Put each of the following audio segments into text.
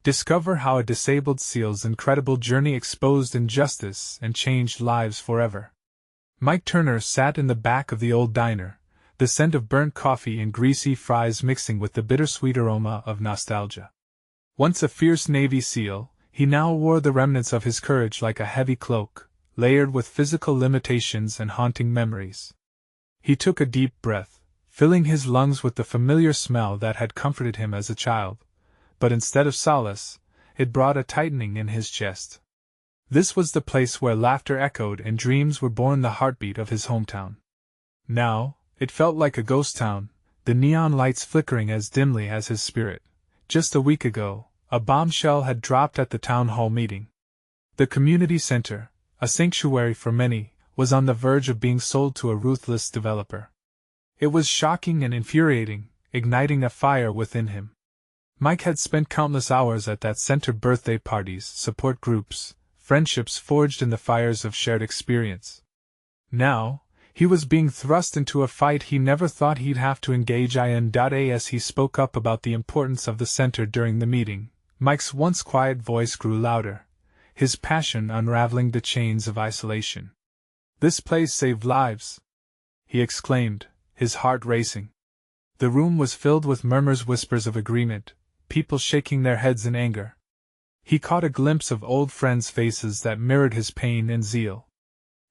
Discover how a disabled seal's incredible journey exposed injustice and changed lives forever. Mike Turner sat in the back of the old diner, the scent of burnt coffee and greasy fries mixing with the bittersweet aroma of nostalgia. Once a fierce Navy SEAL, he now wore the remnants of his courage like a heavy cloak, layered with physical limitations and haunting memories. He took a deep breath, filling his lungs with the familiar smell that had comforted him as a child, but instead of solace, it brought a tightening in his chest. This was the place where laughter echoed and dreams were born, the heartbeat of his hometown. Now, it felt like a ghost town, the neon lights flickering as dimly as his spirit. Just a week ago, a bombshell had dropped at the town hall meeting. The community center, a sanctuary for many, was on the verge of being sold to a ruthless developer. It was shocking and infuriating, igniting a fire within him. Mike had spent countless hours at that center, birthday parties, support groups, friendships forged in the fires of shared experience. Now, he was being thrust into a fight he never thought he'd have to engage in. As he spoke up about the importance of the center during the meeting, Mike's once quiet voice grew louder, his passion unraveling the chains of isolation. "This place saved lives," he exclaimed, his heart racing. The room was filled with murmurs, whispers of agreement, people shaking their heads in anger. He caught a glimpse of old friends' faces that mirrored his pain and zeal.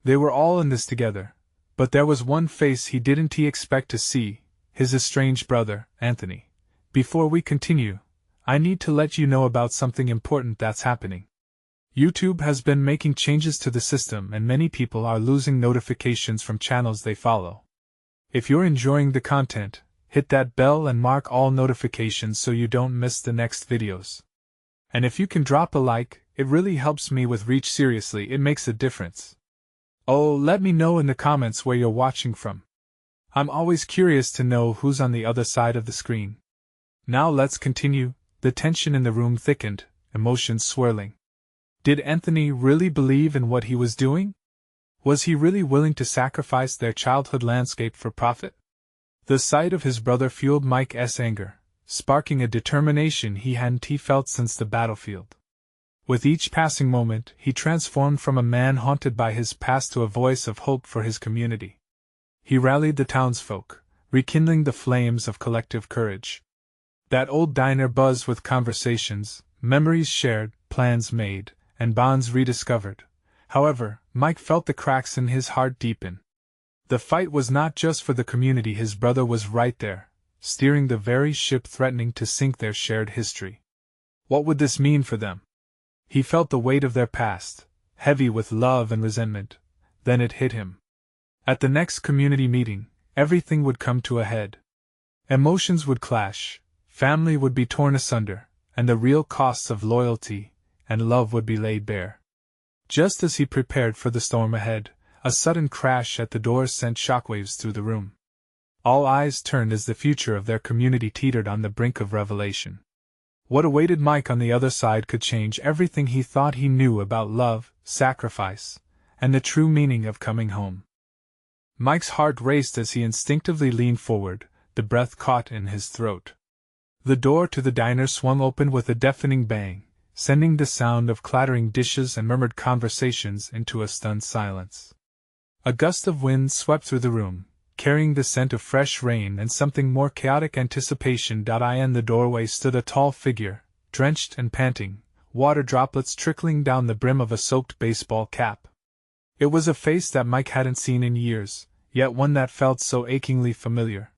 They were all in this together, but there was one face he didn't expect to see, his estranged brother, Anthony. "Before we continue, I need to let you know about something important that's happening. YouTube has been making changes to the system and many people are losing notifications from channels they follow. If you're enjoying the content, hit that bell and mark all notifications so you don't miss the next videos. And if you can drop a like, it really helps me with reach. Seriously, it makes a difference. Oh, let me know in the comments where you're watching from. I'm always curious to know who's on the other side of the screen." Now let's continue. The tension in the room thickened, emotions swirling. Did Anthony really believe in what he was doing? Was he really willing to sacrifice their childhood landscape for profit? The sight of his brother fueled Mike's anger, sparking a determination he hadn't felt since the battlefield. With each passing moment, he transformed from a man haunted by his past to a voice of hope for his community. He rallied the townsfolk, rekindling the flames of collective courage. That old diner buzzed with conversations, memories shared, plans made, and bonds rediscovered. However, Mike felt the cracks in his heart deepen. The fight was not just for the community. His brother was right there, steering the very ship threatening to sink their shared history. What would this mean for them? He felt the weight of their past, heavy with love and resentment. Then it hit him. At the next community meeting, everything would come to a head. Emotions would clash, family would be torn asunder, and the real costs of loyalty and love would be laid bare. Just as he prepared for the storm ahead, a sudden crash at the door sent shockwaves through the room. All eyes turned as the future of their community teetered on the brink of revelation. What awaited Mike on the other side could change everything he thought he knew about love, sacrifice, and the true meaning of coming home. Mike's heart raced as he instinctively leaned forward, the breath caught in his throat. The door to the diner swung open with a deafening bang, sending the sound of clattering dishes and murmured conversations into a stunned silence. A gust of wind swept through the room, carrying the scent of fresh rain and something more chaotic anticipation. In the doorway stood a tall figure, drenched and panting, water droplets trickling down the brim of a soaked baseball cap. It was a face that Mike hadn't seen in years, yet one that felt so achingly familiar.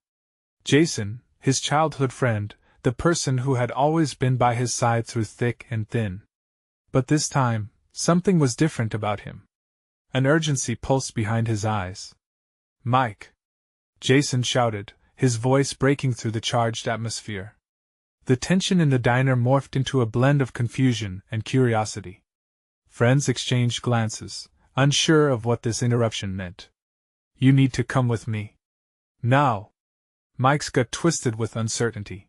Jason, his childhood friend, the person who had always been by his side through thick and thin. But this time, something was different about him. An urgency pulsed behind his eyes. "Mike!" Jason shouted, his voice breaking through the charged atmosphere. The tension in the diner morphed into a blend of confusion and curiosity. Friends exchanged glances, unsure of what this interruption meant. "You need to come with me. Now!" Mike's gut twisted with uncertainty.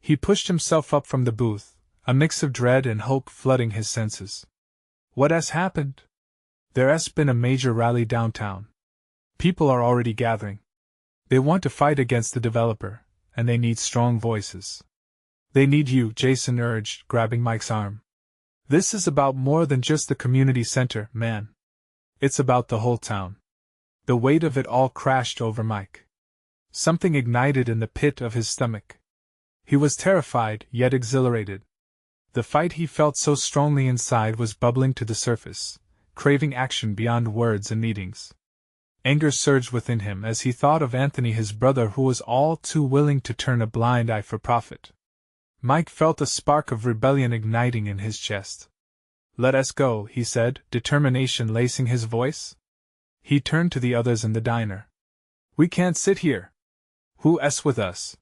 He pushed himself up from the booth, a mix of dread and hope flooding his senses. What has happened? There's been a major rally downtown. People are already gathering. They want to fight against the developer, and they need strong voices. They need you, Jason urged, grabbing Mike's arm. This is about more than just the community center, man. It's about the whole town. The weight of it all crashed over Mike. Something ignited in the pit of his stomach. He was terrified, yet exhilarated. The fight he felt so strongly inside was bubbling to the surface, craving action beyond words and meetings. Anger surged within him as he thought of Anthony, his brother, who was all too willing to turn a blind eye for profit. Mike felt a spark of rebellion igniting in his chest. "Let us go," he said, determination lacing his voice. He turned to the others in the diner. "We can't sit here. Who's with us?"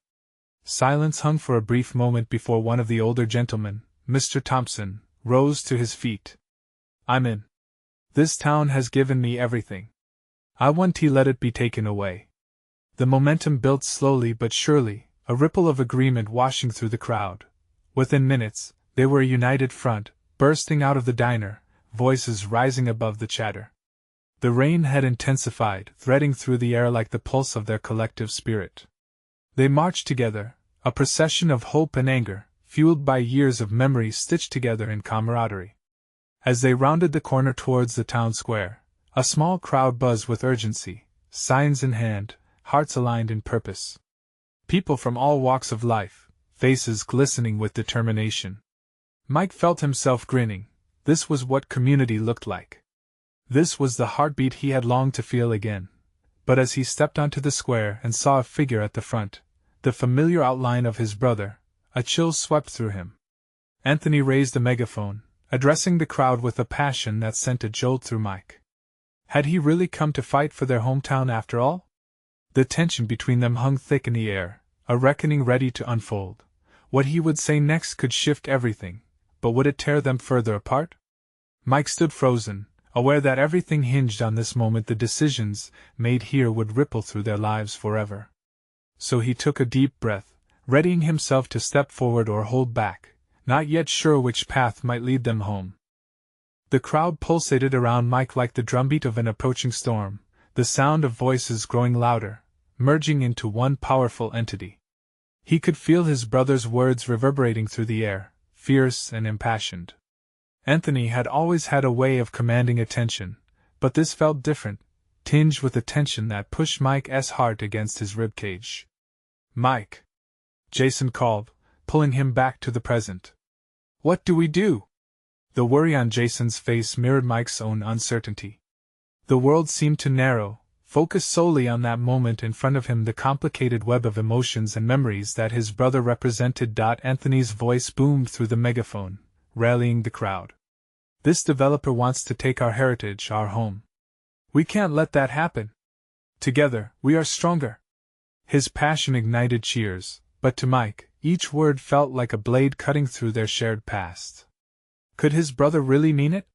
Silence hung for a brief moment before one of the older gentlemen, Mr. Thompson, rose to his feet. "I'm in. This town has given me everything. I won't let it be taken away." The momentum built slowly but surely, a ripple of agreement washing through the crowd. Within minutes, they were a united front, bursting out of the diner, voices rising above the chatter. The rain had intensified, threading through the air like the pulse of their collective spirit. They marched together, a procession of hope and anger, fueled by years of memory stitched together in camaraderie. As they rounded the corner towards the town square, a small crowd buzzed with urgency, signs in hand, hearts aligned in purpose. People from all walks of life, faces glistening with determination. Mike felt himself grinning. This was what community looked like. This was the heartbeat he had longed to feel again. But as he stepped onto the square and saw a figure at the front, the familiar outline of his brother, a chill swept through him. Anthony raised a megaphone, addressing the crowd with a passion that sent a jolt through Mike. Had he really come to fight for their hometown after all? The tension between them hung thick in the air, a reckoning ready to unfold. What he would say next could shift everything, but would it tear them further apart? Mike stood frozen, aware that everything hinged on this moment. The decisions made here would ripple through their lives forever. So he took a deep breath, readying himself to step forward or hold back, not yet sure which path might lead them home. The crowd pulsated around Mike like the drumbeat of an approaching storm, the sound of voices growing louder, merging into one powerful entity. He could feel his brother's words reverberating through the air, fierce and impassioned. Anthony had always had a way of commanding attention, but this felt different, tinged with a tension that pushed Mike's heart against his ribcage. "Mike!" Jason called, pulling him back to the present. "What do we do?" The worry on Jason's face mirrored Mike's own uncertainty. The world seemed to narrow, focused solely on that moment in front of him, the complicated web of emotions and memories that his brother represented. Anthony's voice boomed through the megaphone, rallying the crowd. "This developer wants to take our heritage, our home. We can't let that happen. Together, we are stronger." His passion ignited cheers, but to Mike, each word felt like a blade cutting through their shared past. Could his brother really mean it?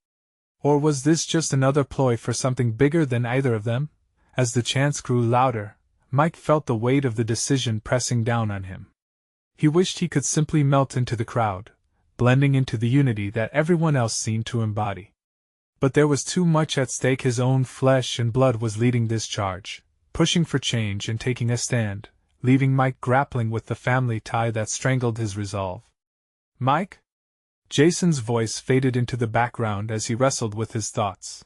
Or was this just another ploy for something bigger than either of them? As the chants grew louder, Mike felt the weight of the decision pressing down on him. He wished he could simply melt into the crowd, blending into the unity that everyone else seemed to embody. But there was too much at stake. His own flesh and blood was leading this charge, pushing for change and taking a stand, leaving Mike grappling with the family tie that strangled his resolve. "Mike?" Jason's voice faded into the background as he wrestled with his thoughts.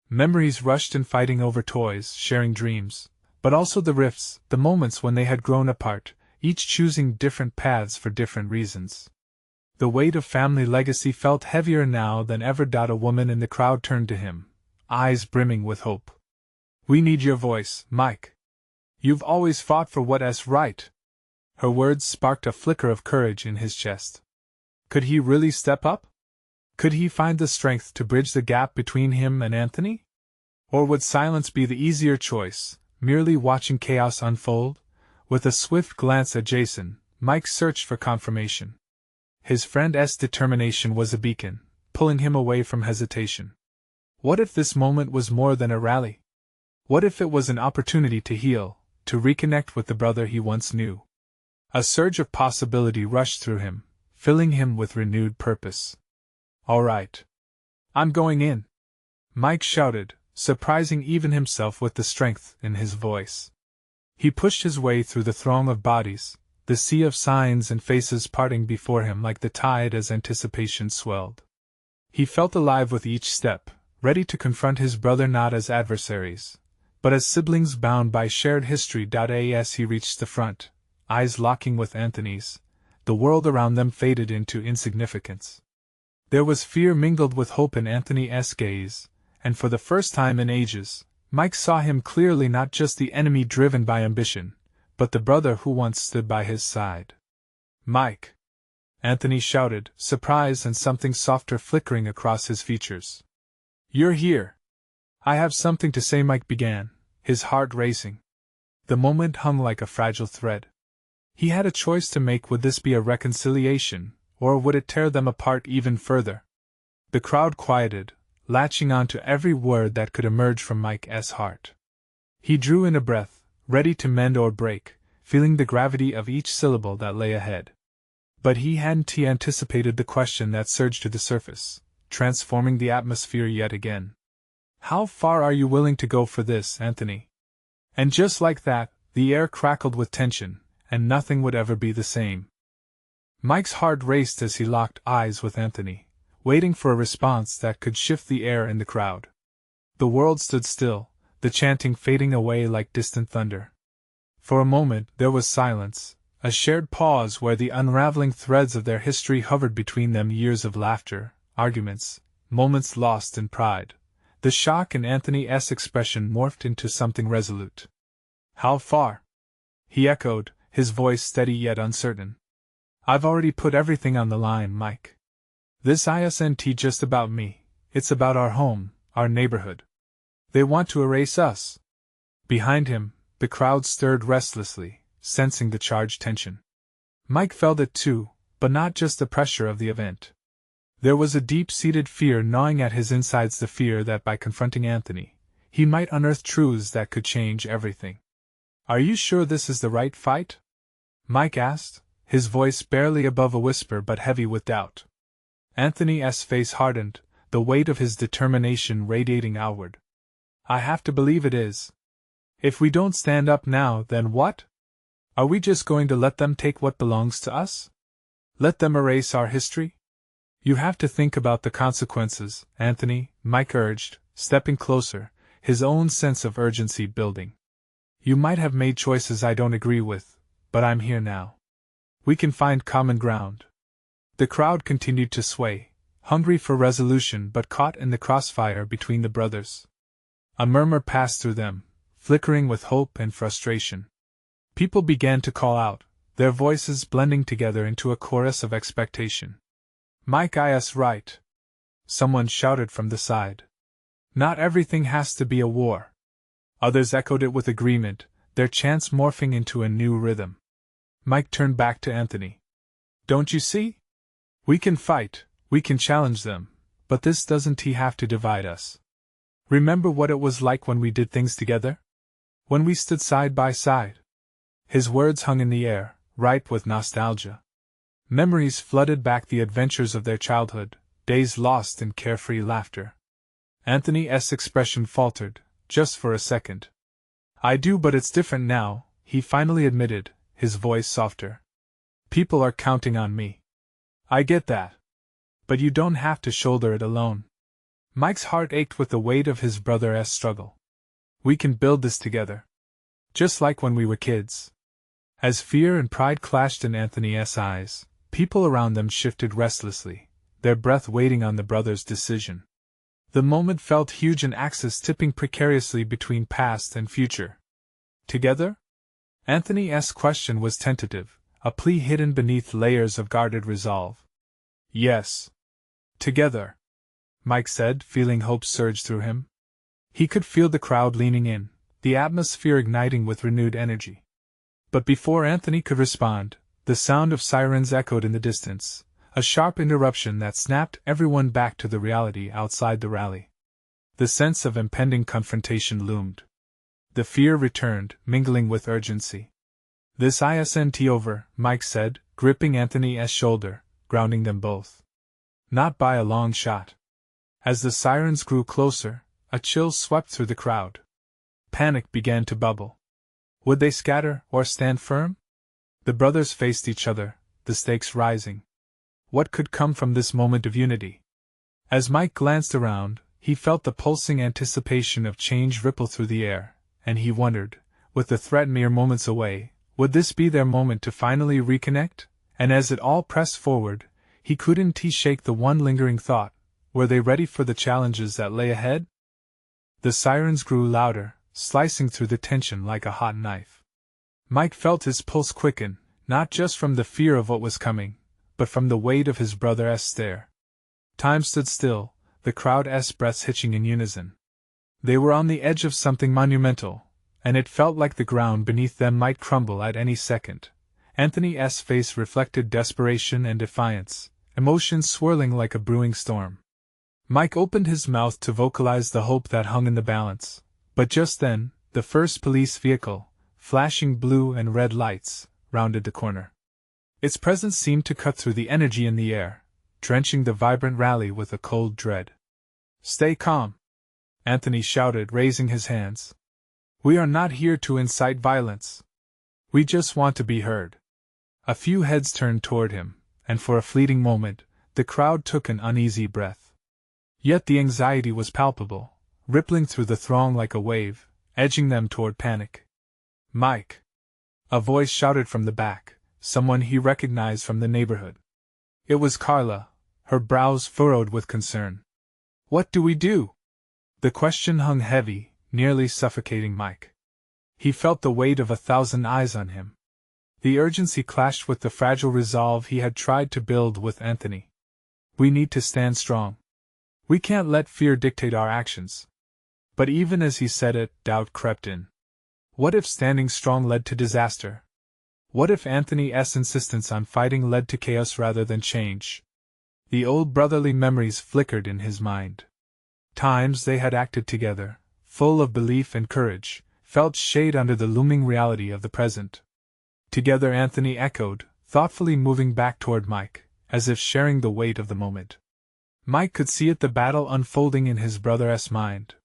Memories rushed in, fighting over toys, sharing dreams, but also the rifts, the moments when they had grown apart, each choosing different paths for different reasons. The weight of family legacy felt heavier now than ever. A woman in the crowd turned to him, eyes brimming with hope. "We need your voice, Mike. You've always fought for what's right." Her words sparked a flicker of courage in his chest. Could he really step up? Could he find the strength to bridge the gap between him and Anthony? Or would silence be the easier choice, merely watching chaos unfold? With a swift glance at Jason, Mike searched for confirmation. His friend's determination was a beacon, pulling him away from hesitation. What if this moment was more than a rally? What if it was an opportunity to heal, to reconnect with the brother he once knew? A surge of possibility rushed through him, filling him with renewed purpose. "All right. I'm going in," Mike shouted, surprising even himself with the strength in his voice. He pushed his way through the throng of bodies, the sea of signs and faces parting before him like the tide as anticipation swelled. He felt alive with each step, ready to confront his brother not as adversaries, but as siblings bound by shared history. As he reached the front, eyes locking with Anthony's, the world around them faded into insignificance. There was fear mingled with hope in Anthony's gaze, and for the first time in ages, Mike saw him clearly, not just the enemy driven by ambition, but the brother who once stood by his side. "Mike!" Anthony shouted, surprise and something softer flickering across his features. "You're here!" "I have something to say," Mike began, his heart racing. The moment hung like a fragile thread. He had a choice to make. Would this be a reconciliation, or would it tear them apart even further? The crowd quieted, latching on to every word that could emerge from Mike's heart. He drew in a breath, ready to mend or break, feeling the gravity of each syllable that lay ahead. But he hadn't anticipated the question that surged to the surface, transforming the atmosphere yet again. "How far are you willing to go for this, Anthony?" And just like that, the air crackled with tension, and nothing would ever be the same. Mike's heart raced as he locked eyes with Anthony, waiting for a response that could shift the air in the crowd. The world stood still, the chanting fading away like distant thunder. For a moment there was silence, a shared pause where the unraveling threads of their history hovered between them, years of laughter, arguments, moments lost in pride. The shock in Anthony's expression morphed into something resolute. "How far?" he echoed, his voice steady yet uncertain. "I've already put everything on the line, Mike. This isn't just about me, it's about our home, our neighborhood. They want to erase us." Behind him, the crowd stirred restlessly, sensing the charged tension. Mike felt it too, but not just the pressure of the event. There was a deep-seated fear gnawing at his insides, the fear that by confronting Anthony, he might unearth truths that could change everything. "Are you sure this is the right fight?" Mike asked, his voice barely above a whisper but heavy with doubt. Anthony's face hardened, the weight of his determination radiating outward. "I have to believe it is. If we don't stand up now, then what? Are we just going to let them take what belongs to us? Let them erase our history?" "You have to think about the consequences, Anthony," Mike urged, stepping closer, his own sense of urgency building. "You might have made choices I don't agree with, but I'm here now. We can find common ground." The crowd continued to sway, hungry for resolution but caught in the crossfire between the brothers. A murmur passed through them, flickering with hope and frustration. People began to call out, their voices blending together into a chorus of expectation. "Mike is right," someone shouted from the side. "Not everything has to be a war." Others echoed it with agreement, their chants morphing into a new rhythm. Mike turned back to Anthony. "Don't you see? We can fight, we can challenge them, but this doesn't have to divide us. Remember what it was like when we did things together? When we stood side by side?" His words hung in the air, ripe with nostalgia. Memories flooded back the adventures of their childhood, days lost in carefree laughter. Anthony's expression faltered, just for a second. "I do, but it's different now," he finally admitted, his voice softer. "People are counting on me. I get that. But you don't have to shoulder it alone." Mike's heart ached with the weight of his brother's struggle. "We can build this together. Just like when we were kids." As fear and pride clashed in Anthony's eyes, people around them shifted restlessly, their breath waiting on the brothers' decision. The moment felt huge, an axis tipping precariously between past and future. "Together?" Anthony's question was tentative, a plea hidden beneath layers of guarded resolve. "Yes. Together," Mike said, feeling hope surge through him. He could feel the crowd leaning in, the atmosphere igniting with renewed energy. But before Anthony could respond, the sound of sirens echoed in the distance, a sharp interruption that snapped everyone back to the reality outside the rally. The sense of impending confrontation loomed. The fear returned, mingling with urgency. "This isn't over," Mike said, gripping Anthony's shoulder, grounding them both. "Not by a long shot." As the sirens grew closer, a chill swept through the crowd. Panic began to bubble. Would they scatter or stand firm? The brothers faced each other, the stakes rising. What could come from this moment of unity? As Mike glanced around, he felt the pulsing anticipation of change ripple through the air, and he wondered, with the threat mere moments away, would this be their moment to finally reconnect? And as it all pressed forward, he couldn't shake the one lingering thought: were they ready for the challenges that lay ahead? The sirens grew louder, slicing through the tension like a hot knife. Mike felt his pulse quicken, not just from the fear of what was coming, but from the weight of his brother's stare. Time stood still, the crowd's breaths hitching in unison. They were on the edge of something monumental, and it felt like the ground beneath them might crumble at any second. Anthony's face reflected desperation and defiance, emotions swirling like a brewing storm. Mike opened his mouth to vocalize the hope that hung in the balance, but just then, the first police vehicle, flashing blue and red lights, rounded the corner. Its presence seemed to cut through the energy in the air, drenching the vibrant rally with a cold dread. "Stay calm," Anthony shouted, raising his hands. "We are not here to incite violence. We just want to be heard." A few heads turned toward him, and for a fleeting moment, the crowd took an uneasy breath. Yet the anxiety was palpable, rippling through the throng like a wave, edging them toward panic. "Mike!" A voice shouted from the back, someone he recognized from the neighborhood. It was Carla, her brows furrowed with concern. "What do we do?" The question hung heavy, nearly suffocating Mike. He felt the weight of 1,000 eyes on him. The urgency clashed with the fragile resolve he had tried to build with Anthony. "We need to stand strong. We can't let fear dictate our actions." But even as he said it, doubt crept in. What if standing strong led to disaster? What if Anthony's insistence on fighting led to chaos rather than change? The old brotherly memories flickered in his mind. Times they had acted together, full of belief and courage, felt shade under the looming reality of the present. Together, Anthony echoed, thoughtfully moving back toward Mike, as if sharing the weight of the moment. Mike could see it, the battle unfolding in his brother's mind.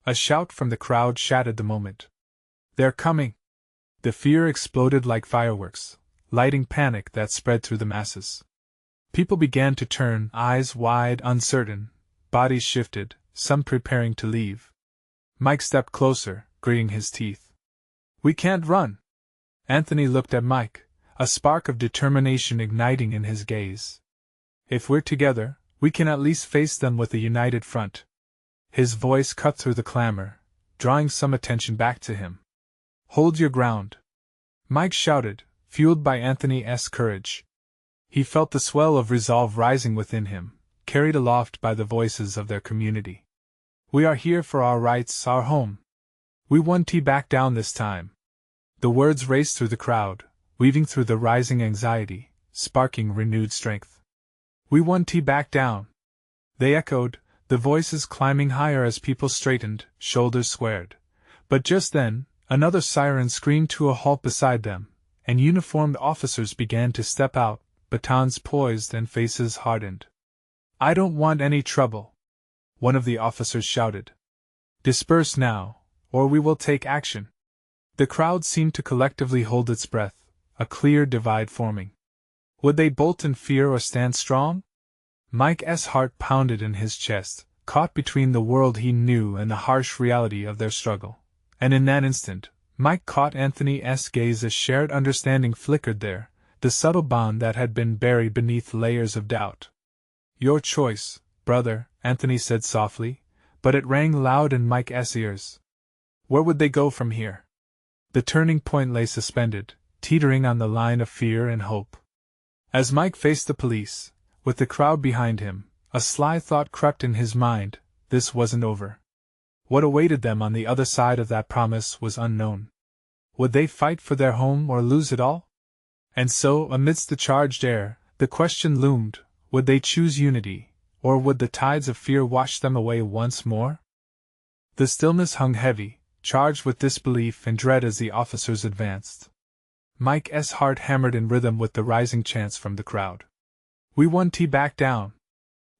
A shout from the crowd shattered the moment. "They're coming!" The fear exploded like fireworks, lighting panic that spread through the masses. People began to turn, eyes wide, uncertain. Bodies shifted, some preparing to leave. Mike stepped closer, gritting his teeth. "We can't run!" Anthony looked at Mike, a spark of determination igniting in his gaze. "If we're together, we can at least face them with a united front." His voice cut through the clamor, drawing some attention back to him. "Hold your ground!" Mike shouted, fueled by Anthony's courage. He felt the swell of resolve rising within him, carried aloft by the voices of their community. "We are here for our rights, our home. We won't back down this time." The words raced through the crowd, weaving through the rising anxiety, sparking renewed strength. "We won't back down," they echoed, the voices climbing higher as people straightened, shoulders squared. But just then, another siren screamed to a halt beside them, and uniformed officers began to step out, batons poised and faces hardened. "I don't want any trouble," one of the officers shouted. "Disperse now, or we will take action." The crowd seemed to collectively hold its breath, a clear divide forming. Would they bolt in fear or stand strong? Mike's heart pounded in his chest, caught between the world he knew and the harsh reality of their struggle. And in that instant, Mike caught Anthony's gaze. A shared understanding flickered there, the subtle bond that had been buried beneath layers of doubt. "Your choice, brother," Anthony said softly, but it rang loud in Mike's ears. Where would they go from here? The turning point lay suspended, teetering on the line of fear and hope. As Mike faced the police, with the crowd behind him, a sly thought crept in his mind: this wasn't over. What awaited them on the other side of that promise was unknown. Would they fight for their home or lose it all? And so, amidst the charged air, the question loomed: would they choose unity, or would the tides of fear wash them away once more? The stillness hung heavy, charged with disbelief and dread as the officers advanced. Mike's heart hammered in rhythm with the rising chants from the crowd. "We won't back down,"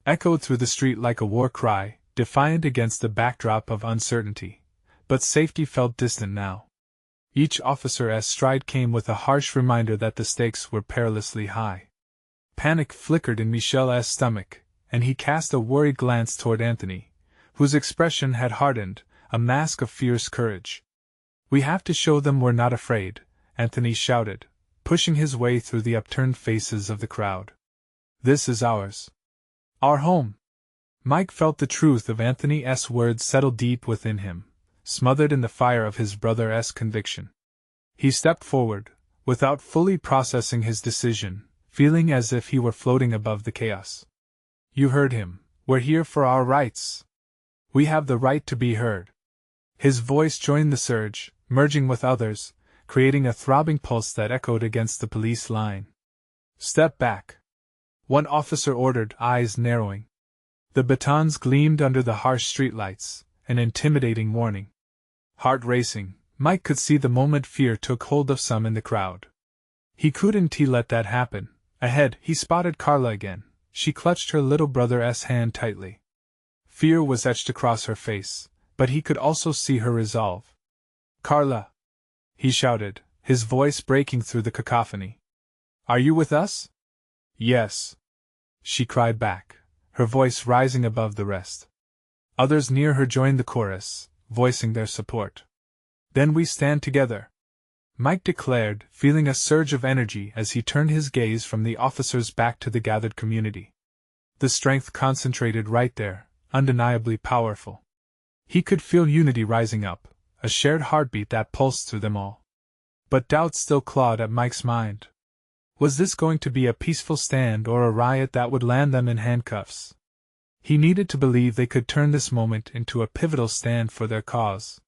echoed through the street like a war cry, defiant against the backdrop of uncertainty. But safety felt distant now. Each officer's stride came with a harsh reminder that the stakes were perilously high. Panic flickered in Michel's stomach, and he cast a worried glance toward Anthony, whose expression had hardened, a mask of fierce courage. "We have to show them we're not afraid," Anthony shouted, pushing his way through the upturned faces of the crowd. "This is ours. Our home." Mike felt the truth of Anthony's words settle deep within him, smothered in the fire of his brother's conviction. He stepped forward, without fully processing his decision, feeling as if he were floating above the chaos. "You heard him. We're here for our rights. We have the right to be heard." His voice joined the surge, merging with others, creating a throbbing pulse that echoed against the police line. "Step back," one officer ordered, eyes narrowing. The batons gleamed under the harsh streetlights, an intimidating warning. Heart racing, Mike could see the moment fear took hold of some in the crowd. He couldn't let that happen. Ahead, he spotted Carla again. She clutched her little brother's hand tightly. Fear was etched across her face, but he could also see her resolve. "Carla!" he shouted, his voice breaking through the cacophony. "Are you with us?" "Yes," she cried back, her voice rising above the rest. Others near her joined the chorus, voicing their support. "Then we stand together," Mike declared, feeling a surge of energy as he turned his gaze from the officers back to the gathered community. The strength concentrated right there, undeniably powerful. He could feel unity rising up, a shared heartbeat that pulsed through them all. But doubt still clawed at Mike's mind. Was this going to be a peaceful stand or a riot that would land them in handcuffs? He needed to believe they could turn this moment into a pivotal stand for their cause.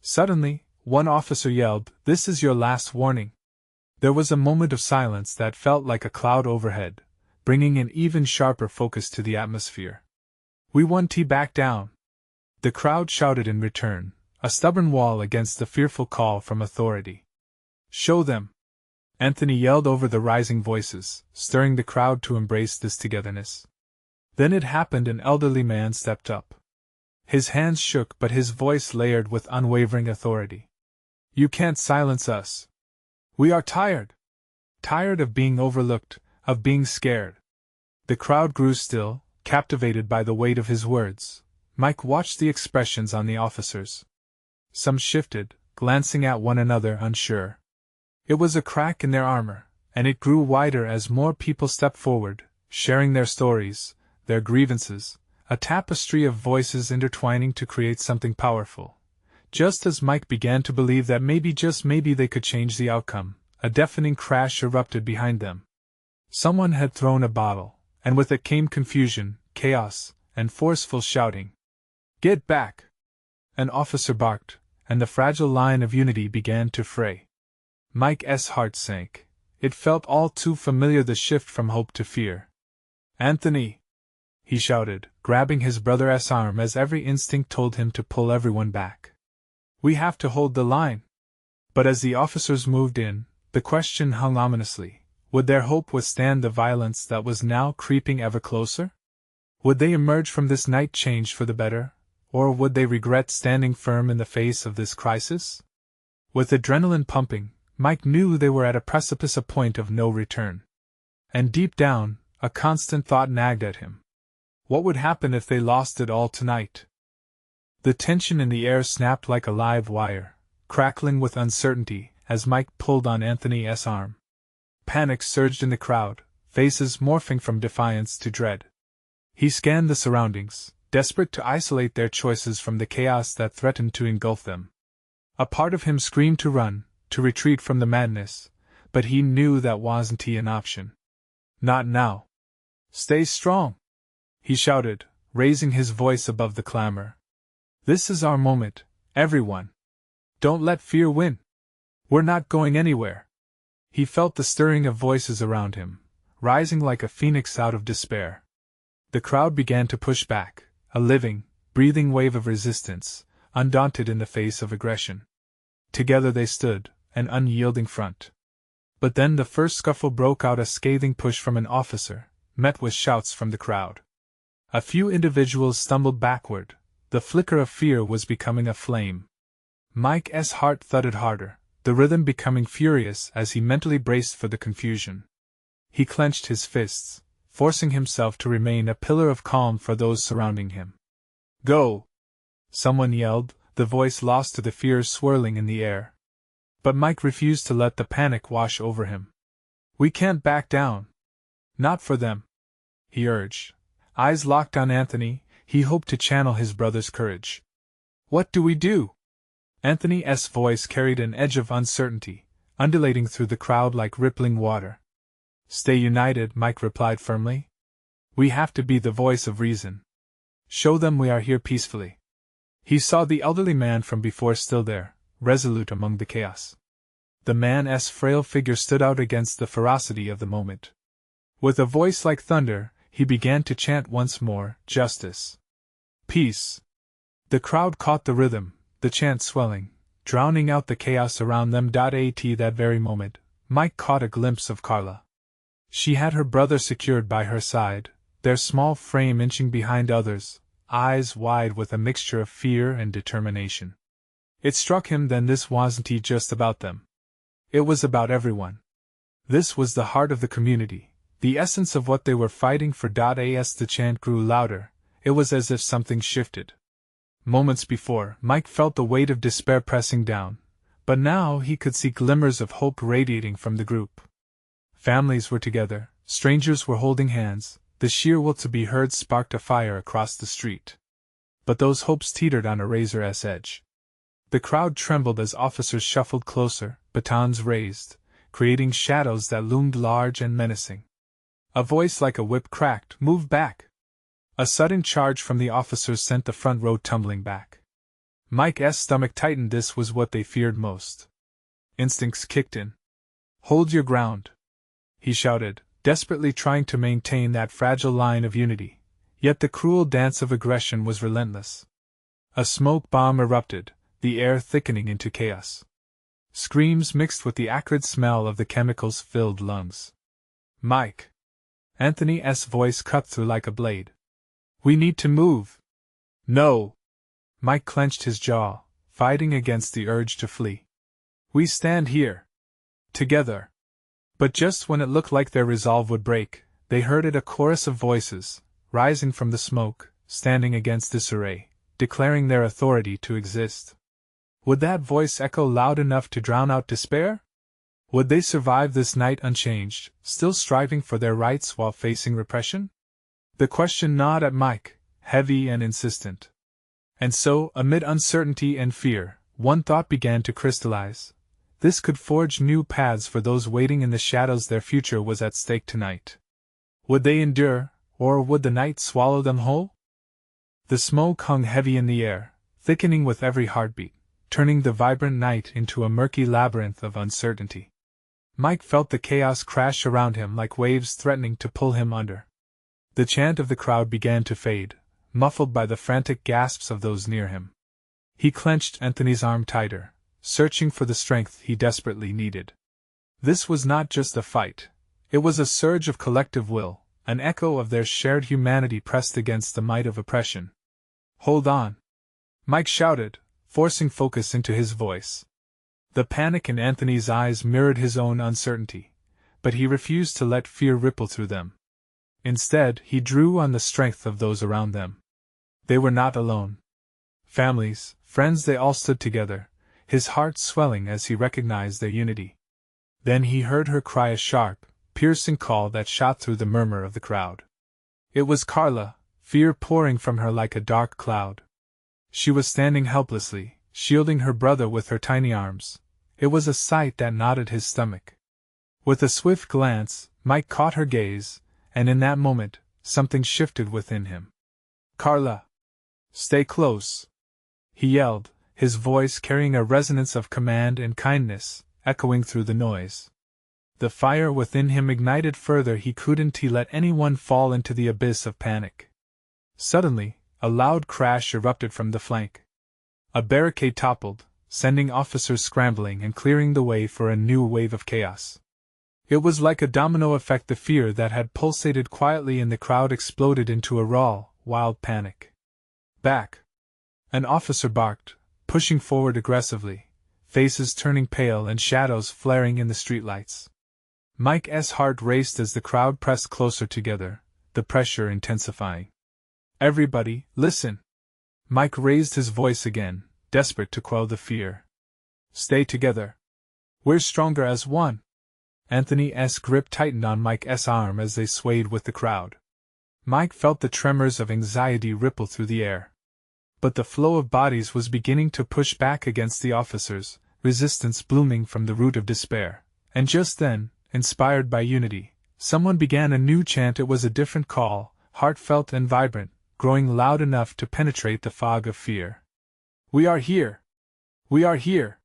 Suddenly, one officer yelled, "This is your last warning." There was a moment of silence that felt like a cloud overhead, bringing an even sharper focus to the atmosphere. "We won't back down," the crowd shouted in return, a stubborn wall against the fearful call from authority. "Show them," Anthony yelled over the rising voices, stirring the crowd to embrace this togetherness. Then it happened. An elderly man stepped up. His hands shook, but his voice layered with unwavering authority. "You can't silence us. We are tired. Tired of being overlooked, of being scared." The crowd grew still, captivated by the weight of his words. Mike watched the expressions on the officers. Some shifted, glancing at one another unsure. It was a crack in their armor, and it grew wider as more people stepped forward, sharing their stories, their grievances, a tapestry of voices intertwining to create something powerful. Just as Mike began to believe that maybe, just maybe, they could change the outcome, a deafening crash erupted behind them. Someone had thrown a bottle, and with it came confusion, chaos, and forceful shouting. "Get back!" an officer barked, and the fragile line of unity began to fray. Mike's heart sank. It felt all too familiar, the shift from hope to fear. "Anthony!" he shouted, grabbing his brother's arm as every instinct told him to pull everyone back. "We have to hold the line." But as the officers moved in, the question hung ominously: would their hope withstand the violence that was now creeping ever closer? Would they emerge from this night changed for the better, or would they regret standing firm in the face of this crisis? With adrenaline pumping, Mike knew they were at a precipice, a point of no return. And deep down, a constant thought nagged at him. What would happen if they lost it all tonight? The tension in the air snapped like a live wire, crackling with uncertainty as Mike pulled on Anthony's arm. Panic surged in the crowd, faces morphing from defiance to dread. He scanned the surroundings, desperate to isolate their choices from the chaos that threatened to engulf them. A part of him screamed to run, to retreat from the madness, but he knew that wasn't an option. Not now. "Stay strong!" he shouted, raising his voice above the clamor. "This is our moment, everyone. Don't let fear win. We're not going anywhere." He felt the stirring of voices around him, rising like a phoenix out of despair. The crowd began to push back, a living, breathing wave of resistance, undaunted in the face of aggression. Together they stood, an unyielding front. But then the first scuffle broke out, a scathing push from an officer, met with shouts from the crowd. A few individuals stumbled backward. The flicker of fear was becoming a flame. Mike's heart thudded harder, the rhythm becoming furious as he mentally braced for the confusion. He clenched his fists, forcing himself to remain a pillar of calm for those surrounding him. "Go!" someone yelled, the voice lost to the fears swirling in the air. But Mike refused to let the panic wash over him. "We can't back down. Not for them," he urged. Eyes locked on Anthony, he hoped to channel his brother's courage. "What do we do?" Anthony's voice carried an edge of uncertainty, undulating through the crowd like rippling water. "Stay united," Mike replied firmly. "We have to be the voice of reason. Show them we are here peacefully." He saw the elderly man from before still there, resolute among the chaos. The man's frail figure stood out against the ferocity of the moment. With a voice like thunder, he began to chant once more, "Justice. Peace." The crowd caught the rhythm, the chant swelling, drowning out the chaos around them. At that very moment, Mike caught a glimpse of Carla. She had her brother secured by her side, their small frame inching behind others, eyes wide with a mixture of fear and determination. It struck him then this wasn't just about them. It was about everyone. This was the heart of the community, the essence of what they were fighting for. As the chant grew louder, it was as if something shifted. Moments before, Mike felt the weight of despair pressing down, but now he could see glimmers of hope radiating from the group. Families were together, strangers were holding hands, the sheer will to be heard sparked a fire across the street. But those hopes teetered on a razor's edge. The crowd trembled as officers shuffled closer, batons raised, creating shadows that loomed large and menacing. A voice like a whip cracked, "Move back!" A sudden charge from the officers sent the front row tumbling back. Mike's stomach tightened. This was what they feared most. Instincts kicked in. "Hold your ground!" he shouted, desperately trying to maintain that fragile line of unity, yet the cruel dance of aggression was relentless. A smoke bomb erupted, the air thickening into chaos. Screams mixed with the acrid smell of the chemicals filled lungs. "Mike!" Anthony's voice cut through like a blade. "We need to move." "No!" Mike clenched his jaw, fighting against the urge to flee. "We stand here. Together." But just when it looked like their resolve would break, they heard it, a chorus of voices, rising from the smoke, standing against disarray, declaring their authority to exist. Would that voice echo loud enough to drown out despair? Would they survive this night unchanged, still striving for their rights while facing repression? The question gnawed at Mike, heavy and insistent. And so, amid uncertainty and fear, one thought began to crystallize. This could forge new paths for those waiting in the shadows. Their future was at stake tonight. Would they endure, or would the night swallow them whole? The smoke hung heavy in the air, thickening with every heartbeat, turning the vibrant night into a murky labyrinth of uncertainty. Mike felt the chaos crash around him like waves threatening to pull him under. The chant of the crowd began to fade, muffled by the frantic gasps of those near him. He clenched Anthony's arm tighter, searching for the strength he desperately needed. This was not just a fight. It was a surge of collective will, an echo of their shared humanity pressed against the might of oppression. "Hold on!" Mike shouted, forcing focus into his voice. The panic in Anthony's eyes mirrored his own uncertainty, but he refused to let fear ripple through them. Instead, he drew on the strength of those around them. They were not alone. Families, friends, they all stood together, his heart swelling as he recognized their unity. Then he heard her cry, a sharp, piercing call that shot through the murmur of the crowd. It was Carla, fear pouring from her like a dark cloud. She was standing helplessly, shielding her brother with her tiny arms. It was a sight that knotted his stomach. With a swift glance, Mike caught her gaze, and in that moment, something shifted within him. "Carla! Stay close!" he yelled, his voice carrying a resonance of command and kindness, echoing through the noise. The fire within him ignited further. He couldn't let anyone fall into the abyss of panic. Suddenly, a loud crash erupted from the flank. A barricade toppled, sending officers scrambling and clearing the way for a new wave of chaos. It was like a domino effect. The fear that had pulsated quietly in the crowd exploded into a raw, wild panic. "Back!" an officer barked, pushing forward aggressively, faces turning pale and shadows flaring in the streetlights. Mike's heart raced as the crowd pressed closer together, the pressure intensifying. "Everybody, listen!" Mike raised his voice again, desperate to quell the fear. "Stay together. We're stronger as one." Anthony's grip tightened on Mike's arm as they swayed with the crowd. Mike felt the tremors of anxiety ripple through the air. But the flow of bodies was beginning to push back against the officers, resistance blooming from the root of despair. And just then, inspired by unity, someone began a new chant. It was a different call, heartfelt and vibrant, growing loud enough to penetrate the fog of fear. "We are here! We are here!"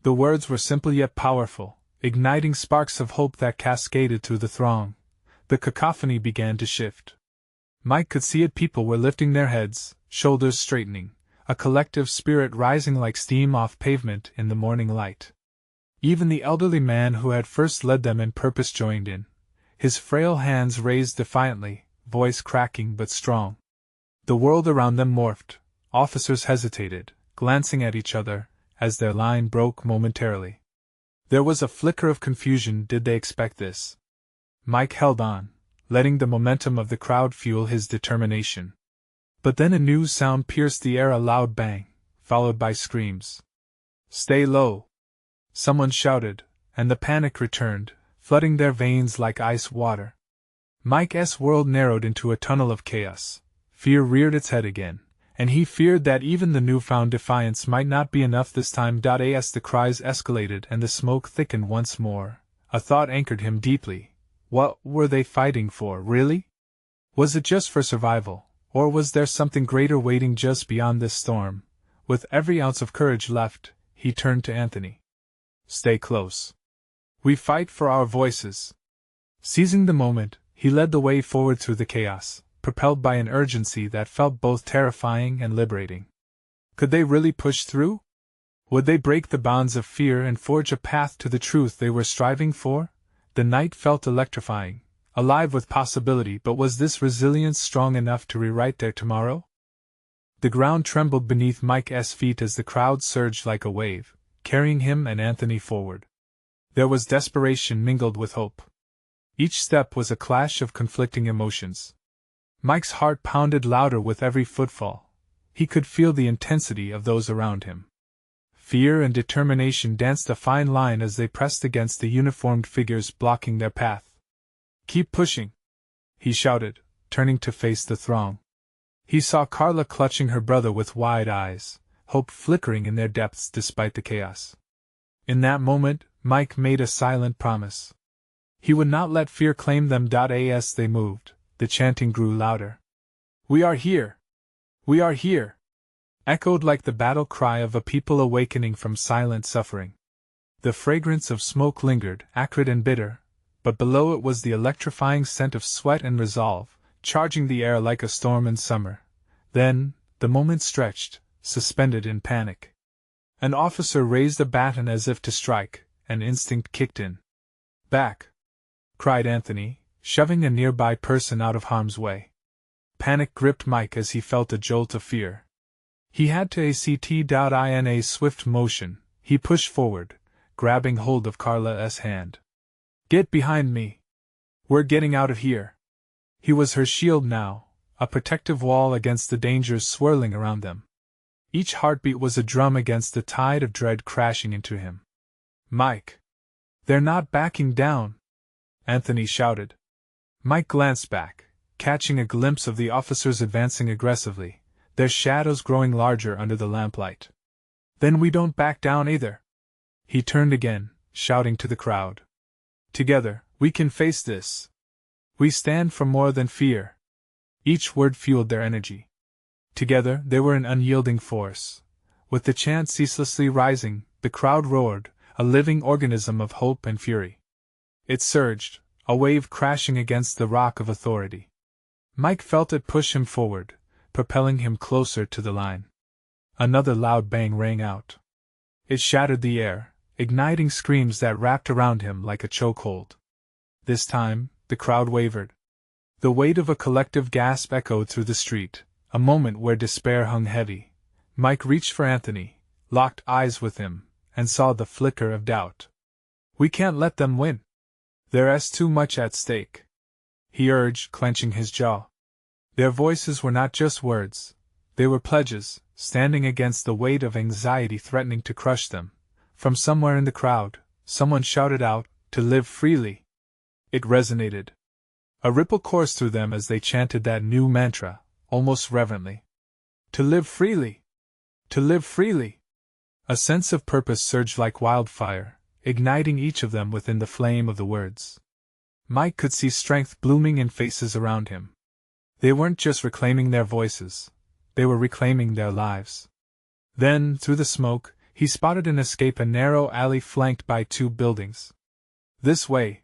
The words were simple yet powerful, igniting sparks of hope that cascaded through the throng. The cacophony began to shift. Mike could see it. People were lifting their heads, shoulders straightening, a collective spirit rising like steam off pavement in the morning light. Even the elderly man who had first led them in purpose joined in, his frail hands raised defiantly, voice cracking but strong. The world around them morphed. Officers hesitated, glancing at each other, as their line broke momentarily. There was a flicker of confusion. Did they expect this? Mike held on, letting the momentum of the crowd fuel his determination. But then a new sound pierced the air, a loud bang, followed by screams. "Stay low!" someone shouted, and the panic returned, flooding their veins like ice water. Mike's world narrowed into a tunnel of chaos. Fear reared its head again, and he feared that even the newfound defiance might not be enough this time. As the cries escalated and the smoke thickened once more, a thought anchored him deeply. What were they fighting for, really? Was it just for survival, or was there something greater waiting just beyond this storm? With every ounce of courage left, he turned to Anthony. "Stay close. We fight for our voices." Seizing the moment, he led the way forward through the chaos, propelled by an urgency that felt both terrifying and liberating. Could they really push through? Would they break the bonds of fear and forge a path to the truth they were striving for? The night felt electrifying, alive with possibility, but was this resilience strong enough to rewrite their tomorrow? The ground trembled beneath Mike's feet as the crowd surged like a wave, carrying him and Anthony forward. There was desperation mingled with hope. Each step was a clash of conflicting emotions. Mike's heart pounded louder with every footfall. He could feel the intensity of those around him. Fear and determination danced a fine line as they pressed against the uniformed figures blocking their path. "Keep pushing!" he shouted, turning to face the throng. He saw Carla clutching her brother with wide eyes, hope flickering in their depths despite the chaos. In that moment, Mike made a silent promise. He would not let fear claim them. As they moved, the chanting grew louder. "We are here! We are here!" Echoed like the battle cry of a people awakening from silent suffering. The fragrance of smoke lingered, acrid and bitter, but below it was the electrifying scent of sweat and resolve, charging the air like a storm in summer. Then, the moment stretched, suspended in panic. An officer raised a baton as if to strike, and instinct kicked in. "Back!" cried Anthony, shoving a nearby person out of harm's way. Panic gripped Mike as he felt a jolt of fear. He had to act. In a swift motion, he pushed forward, grabbing hold of Carla's hand. "Get behind me! We're getting out of here!" He was her shield now, a protective wall against the dangers swirling around them. Each heartbeat was a drum against the tide of dread crashing into him. "Mike! They're not backing down!" Anthony shouted. Mike glanced back, catching a glimpse of the officers advancing aggressively, their shadows growing larger under the lamplight. "Then we don't back down either!" He turned again, shouting to the crowd. "Together, we can face this! We stand for more than fear!" Each word fueled their energy. Together, they were an unyielding force. With the chant ceaselessly rising, the crowd roared, a living organism of hope and fury. It surged, a wave crashing against the rock of authority. Mike felt it push him forward, propelling him closer to the line. Another loud bang rang out. It shattered the air, igniting screams that wrapped around him like a chokehold. This time, the crowd wavered. The weight of a collective gasp echoed through the street, a moment where despair hung heavy. Mike reached for Anthony, locked eyes with him, and saw the flicker of doubt. "We can't let them win. There's too much at stake," he urged, clenching his jaw. Their voices were not just words, they were pledges, standing against the weight of anxiety threatening to crush them. From somewhere in the crowd, someone shouted out, "To live freely." It resonated. A ripple coursed through them as they chanted that new mantra, almost reverently. To live freely! To live freely! A sense of purpose surged like wildfire, igniting each of them within the flame of the words. Mike could see strength blooming in faces around him. They weren't just reclaiming their voices, they were reclaiming their lives. Then, through the smoke, he spotted an escape, a narrow alley flanked by 2 buildings. "This way,"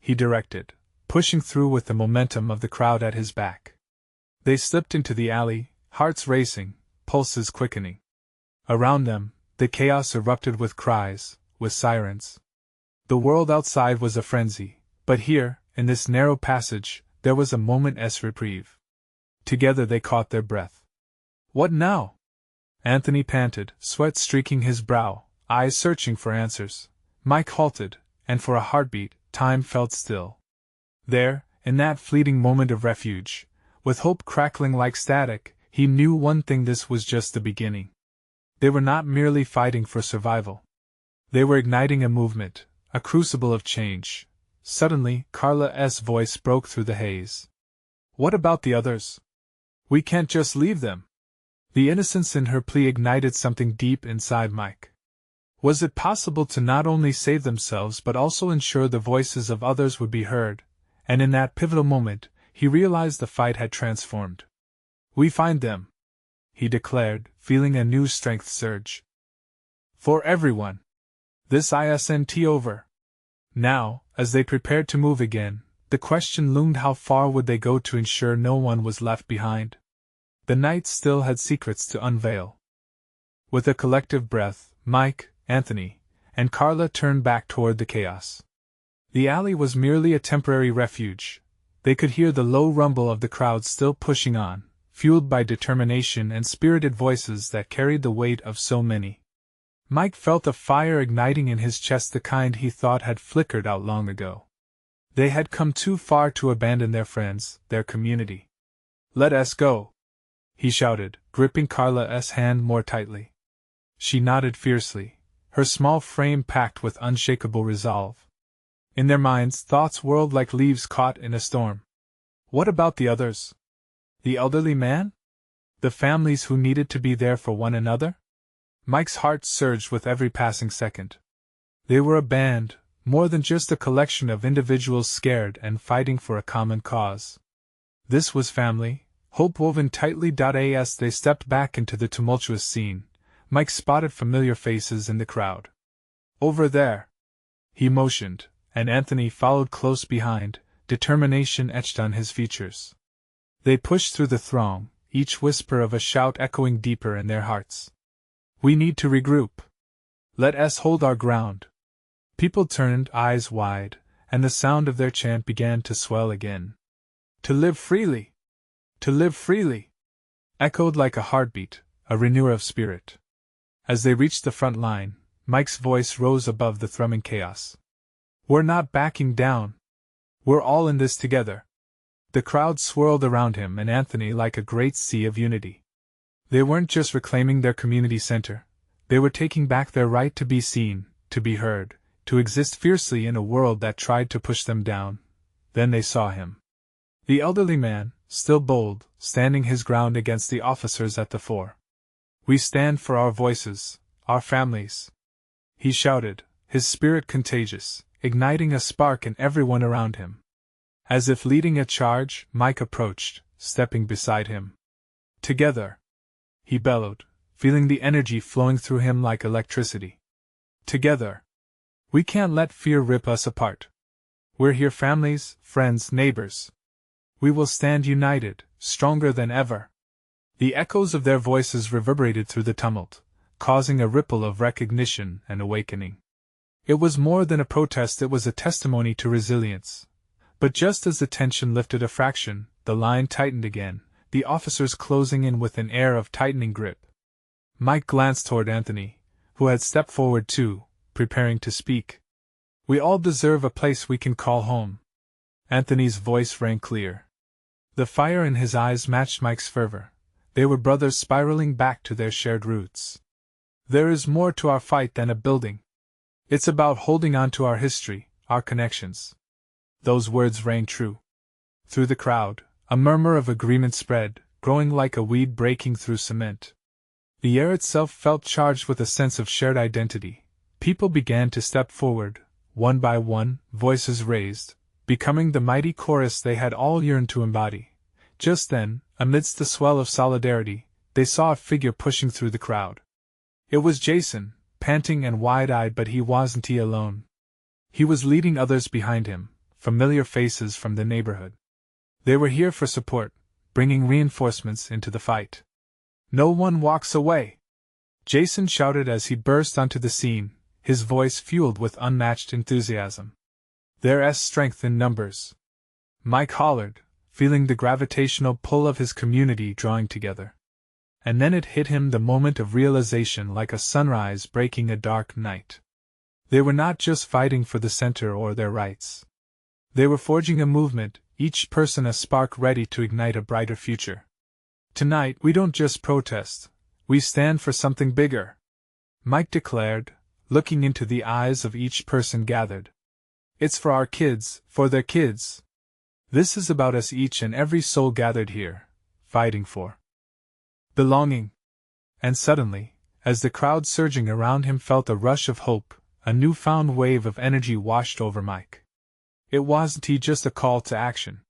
he directed, pushing through with the momentum of the crowd at his back. They slipped into the alley, hearts racing, pulses quickening. Around them, the chaos erupted with cries, with sirens. The world outside was a frenzy, but here, in this narrow passage, there was a moment's reprieve. Together they caught their breath. "What now?" Anthony panted, sweat streaking his brow, eyes searching for answers. Mike halted, and for a heartbeat, time felt still. There, in that fleeting moment of refuge, with hope crackling like static, he knew one thing: this was just the beginning. They were not merely fighting for survival. They were igniting a movement, a crucible of change. Suddenly, Carla's voice broke through the haze. "What about the others? We can't just leave them." The innocence in her plea ignited something deep inside Mike. Was it possible to not only save themselves but also ensure the voices of others would be heard? And in that pivotal moment, he realized the fight had transformed. "We find them," he declared, feeling a new strength surge. "For everyone. This isn't over." Now, as they prepared to move again, the question loomed: how far would they go to ensure no one was left behind? The night still had secrets to unveil. With a collective breath, Mike, Anthony, and Carla turned back toward the chaos. The alley was merely a temporary refuge. They could hear the low rumble of the crowd still pushing on, fueled by determination and spirited voices that carried the weight of so many. Mike felt a fire igniting in his chest, the kind he thought had flickered out long ago. They had come too far to abandon their friends, their community. "Let us go," he shouted, gripping Carla's hand more tightly. She nodded fiercely, her small frame packed with unshakable resolve. In their minds, thoughts whirled like leaves caught in a storm. What about the others? The elderly man? The families who needed to be there for one another? Mike's heart surged with every passing second. They were a band, more than just a collection of individuals scared and fighting for a common cause. This was family, hope woven tightly. As they stepped back into the tumultuous scene, Mike spotted familiar faces in the crowd. "Over there," he motioned, and Anthony followed close behind, determination etched on his features. They pushed through the throng, each whisper of a shout echoing deeper in their hearts. "We need to regroup. Let us hold our ground." People turned, eyes wide, and the sound of their chant began to swell again. "To live freely! To live freely!" echoed like a heartbeat, a renewer of spirit. As they reached the front line, Mike's voice rose above the thrumming chaos. "We're not backing down. We're all in this together." The crowd swirled around him and Anthony like a great sea of unity. They weren't just reclaiming their community center, they were taking back their right to be seen, to be heard, to exist fiercely in a world that tried to push them down. Then they saw him. The elderly man, still bold, standing his ground against the officers at the fore. "We stand for our voices, our families," he shouted, his spirit contagious, igniting a spark in everyone around him. As if leading a charge, Mike approached, stepping beside him. "Together," he bellowed, feeling the energy flowing through him like electricity. "Together. We can't let fear rip us apart. We're here, families, friends, neighbors. We will stand united, stronger than ever." The echoes of their voices reverberated through the tumult, causing a ripple of recognition and awakening. It was more than a protest, it was a testimony to resilience. But just as the tension lifted a fraction, the line tightened again, the officers closing in with an air of tightening grip. Mike glanced toward Anthony, who had stepped forward too, preparing to speak. "We all deserve a place we can call home." Anthony's voice rang clear. The fire in his eyes matched Mike's fervor. They were brothers spiraling back to their shared roots. "There is more to our fight than a building. It's about holding on to our history, our connections." Those words rang true. Through the crowd, a murmur of agreement spread, growing like a weed breaking through cement. The air itself felt charged with a sense of shared identity. People began to step forward, one by one, voices raised, becoming the mighty chorus they had all yearned to embody. Just then, amidst the swell of solidarity, they saw a figure pushing through the crowd. It was Jason, panting and wide-eyed, but he wasn't alone. He was leading others behind him, familiar faces from the neighborhood. They were here for support, bringing reinforcements into the fight. "No one walks away!" Jason shouted as he burst onto the scene, his voice fueled with unmatched enthusiasm. "There's strength in numbers," Mike hollered, feeling the gravitational pull of his community drawing together. And then it hit him, the moment of realization, like a sunrise breaking a dark night. They were not just fighting for the center or their rights. They were forging a movement, each person a spark ready to ignite a brighter future. "Tonight we don't just protest, we stand for something bigger," Mike declared, looking into the eyes of each person gathered. "It's for our kids, for their kids. This is about us, each and every soul gathered here, fighting for belonging." And suddenly, as the crowd surging around him felt a rush of hope, a newfound wave of energy washed over Mike. It wasn't just a call to action.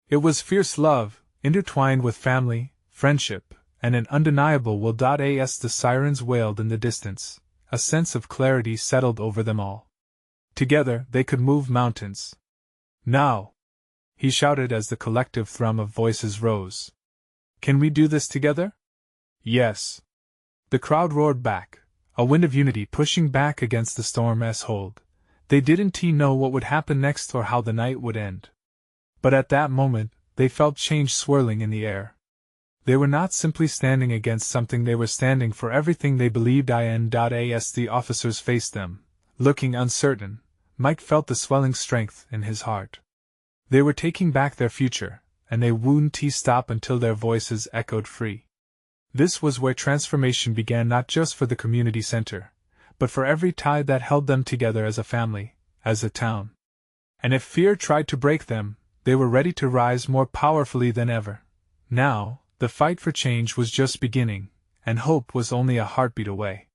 It was fierce love, intertwined with family, friendship, and an undeniable will. As the sirens wailed in the distance, a sense of clarity settled over them all. Together they could move mountains. "Now!" he shouted as the collective thrum of voices rose. "Can we do this together?" "Yes!" the crowd roared back, a wind of unity pushing back against the storm's hold. They didn't know what would happen next or how the night would end. But at that moment, they felt change swirling in the air. They were not simply standing against something, they were standing for everything they believed in. As the officers faced them, looking uncertain, Mike felt the swelling strength in his heart. They were taking back their future, and they wouldn't stop until their voices echoed free. This was where transformation began, not just for the community center, but for every tie that held them together as a family, as a town. And if fear tried to break them, they were ready to rise more powerfully than ever. Now, the fight for change was just beginning, and hope was only a heartbeat away.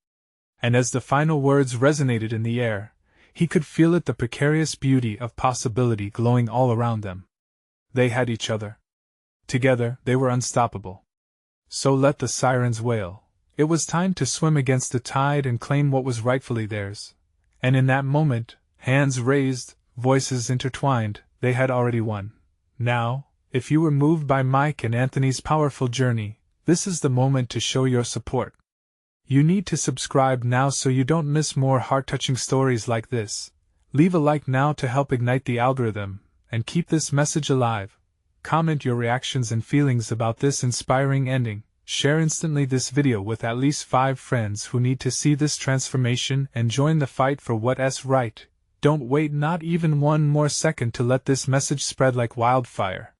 And as the final words resonated in the air, he could feel it, the precarious beauty of possibility glowing all around them. They had each other. Together, they were unstoppable. So let the sirens wail. It was time to swim against the tide and claim what was rightfully theirs. And in that moment, hands raised, voices intertwined, they had already won. Now, if you were moved by Mike and Anthony's powerful journey, this is the moment to show your support. You need to subscribe now so you don't miss more heart-touching stories like this. Leave a like now to help ignite the algorithm, and keep this message alive. Comment your reactions and feelings about this inspiring ending. Share instantly this video with at least 5 friends who need to see this transformation, and join the fight for what's right. Don't wait not even one more second to let this message spread like wildfire.